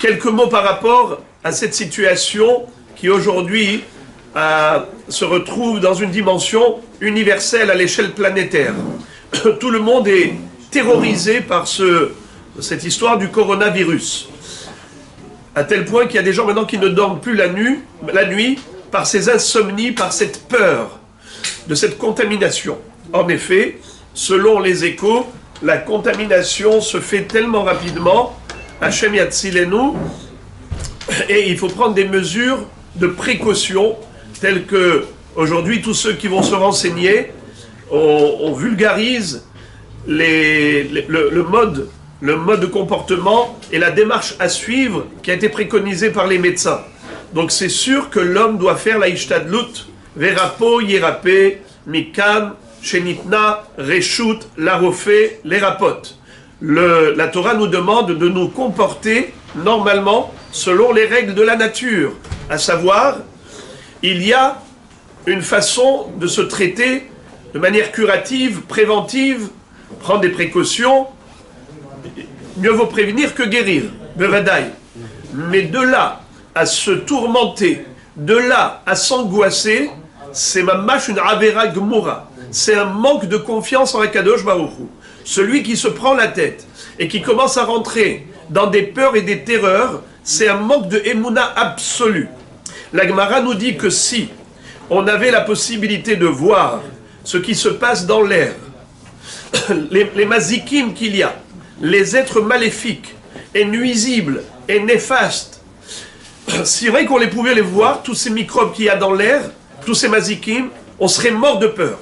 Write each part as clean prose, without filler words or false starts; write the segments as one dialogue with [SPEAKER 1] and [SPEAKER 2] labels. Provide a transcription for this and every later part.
[SPEAKER 1] quelques mots par rapport à cette situation qui aujourd'hui se retrouve dans une dimension universelle à l'échelle planétaire. Tout le monde est terrorisé par cette histoire du coronavirus, à tel point qu'il y a des gens maintenant qui ne dorment plus la nuit par ces insomnies, par cette peur de cette contamination. En effet, selon les échos, la contamination se fait tellement rapidement, Hachem Yatzilenu, et il faut prendre des mesures de précaution, telles que aujourd'hui tous ceux qui vont se renseigner, on vulgarise le mode de comportement et la démarche à suivre qui a été préconisée par les médecins. Donc c'est sûr que l'homme doit faire la ishtadlut, verapo, yerape, mikan, shenitna, reshut, larofé, lerapot. La Torah nous demande de nous comporter normalement selon les règles de la nature, à savoir, il y a une façon de se traiter de manière curative, préventive, prendre des précautions. Mieux vaut prévenir que guérir, bevadaï. Mais de là à se tourmenter, de là à s'angoisser, c'est mamash une avera gmura. C'est un manque de confiance en Akadosh Baruch Hu. Celui qui se prend la tête et qui commence à rentrer dans des peurs et des terreurs, c'est un manque de émouna absolu. La Gemara nous dit que si on avait la possibilité de voir ce qui se passe dans l'air, les mazikim qu'il y a, les êtres maléfiques et nuisibles et néfastes, c'est vrai qu'on les pouvait les voir, tous ces microbes qu'il y a dans l'air, tous ces mazikim, on serait mort de peur.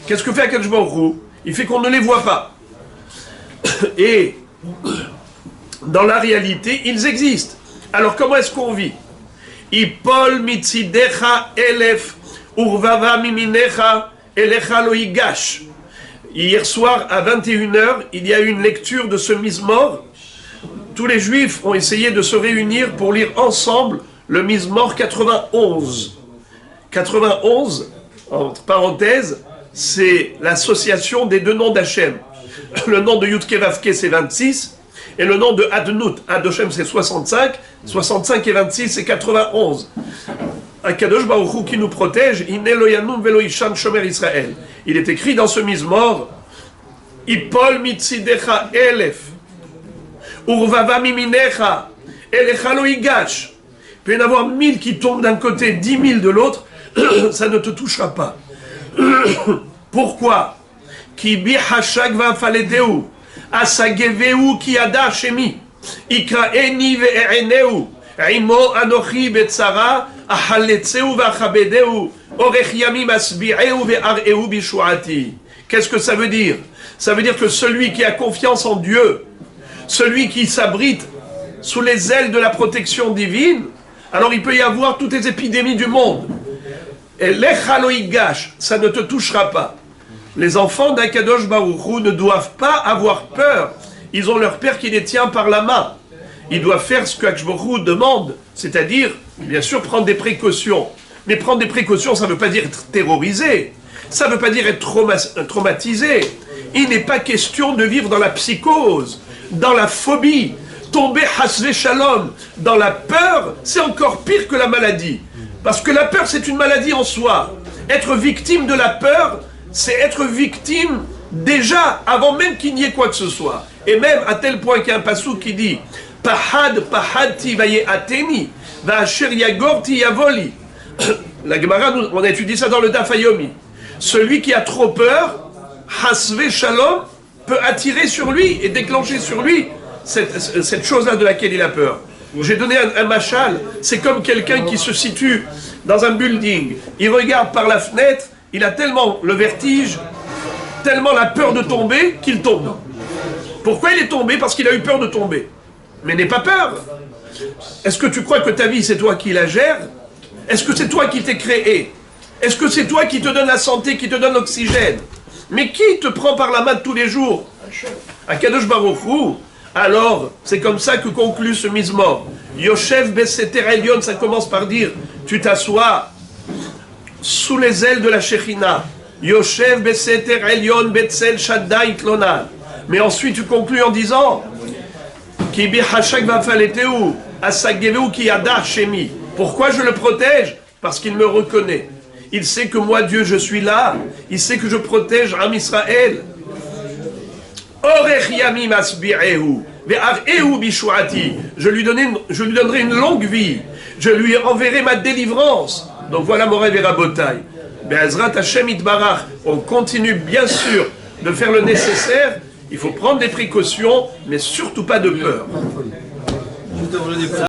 [SPEAKER 1] Qu'est-ce que fait Akadosh Baruch Hu? Il fait qu'on ne les voit pas. Et dans la réalité, ils existent. Alors comment est-ce qu'on vit? Ipol mitzidecha elef urvava miminecha elecha lo yigash. Hier soir à 21h, il y a eu une lecture de ce Mizmor. Tous les juifs ont essayé de se réunir pour lire ensemble le Mizmor 91. 91, entre parenthèses, c'est l'association des deux noms d'Hachem. Le nom de Yudke Vavke c'est 26, et le nom de Adnout, Adoshem c'est 65, 65 et 26 c'est 91. Akadosh Baruch Hu qui nous protège, Inne lo yanum velo ishan shomer Israël. Il est écrit dans ce Mizmor, Ipol mitzidecha elef, urvava miminecha, elecha lo yigash. Il peut y en avoir 1000 qui tombent d'un côté, 10 000 de l'autre, ça ne te touchera pas. Pourquoi? Ki bi hashag va faledeu, asageveu ki ada shemi, ikraeni ve'eneu, imo anochi betzara, ahaletzeu v'achabedeu, orech yamim asbi'eu ve'areu bishuati. Qu'est-ce que ça veut dire? Ça veut dire que celui qui a confiance en Dieu, celui qui s'abrite sous les ailes de la protection divine, alors il peut y avoir toutes les épidémies du monde. Et l'echaloïgash, ça ne te touchera pas. Les enfants d'Akadosh Baruch Hu ne doivent pas avoir peur. Ils ont leur père qui les tient par la main. Ils doivent faire ce que Akadosh Baruch Hu demande, c'est-à-dire, bien sûr, prendre des précautions. Mais prendre des précautions, ça ne veut pas dire être terrorisé. Ça ne veut pas dire être traumatisé. Il n'est pas question de vivre dans la psychose, dans la phobie, tomber hasvé shalom, dans la peur, c'est encore pire que la maladie. Parce que la peur, c'est une maladie en soi. Être victime de la peur, c'est être victime déjà, avant même qu'il n'y ait quoi que ce soit. Et même à tel point qu'il y a un passou qui dit Pahad, pahadti vaye ateni, va asher yagorti yavoli. La Gemara, on a étudié ça dans le Daf Yomi. Celui qui a trop peur, hasvé shalom, peut attirer sur lui et déclencher sur lui cette chose-là de laquelle il a peur. J'ai donné un machal, c'est comme quelqu'un qui se situe dans un building, il regarde par la fenêtre, il a tellement le vertige, tellement la peur de tomber, qu'il tombe. Pourquoi il est tombé? Parce qu'il a eu peur de tomber. Mais n'aie pas peur. Est-ce que tu crois que ta vie c'est toi qui la gères? Est-ce que c'est toi qui t'es créé? Est-ce que c'est toi qui te donne la santé, qui te donne l'oxygène? Mais qui te prend par la main tous les jours? Akadosh Baruch Hu. Alors, c'est comme ça que conclut ce Mizmor. Yoshev Beseter Elyon, ça commence par dire, tu t'assois sous les ailes de la Shechina. Yoshev Beseter Elyon Betzel Shaddai Klonal. Mais ensuite, tu conclus en disant, Pourquoi je le protège? Parce qu'il me reconnaît. Il sait que moi, Dieu, je suis là. Il sait que je protège Am Israël. Je lui donnerai une longue vie. Je lui enverrai ma délivrance. Donc voilà Moray Verabotai. Be'ezrat Hashem Itbarach. On continue bien sûr de faire le nécessaire. Il faut prendre des précautions, mais surtout pas de peur.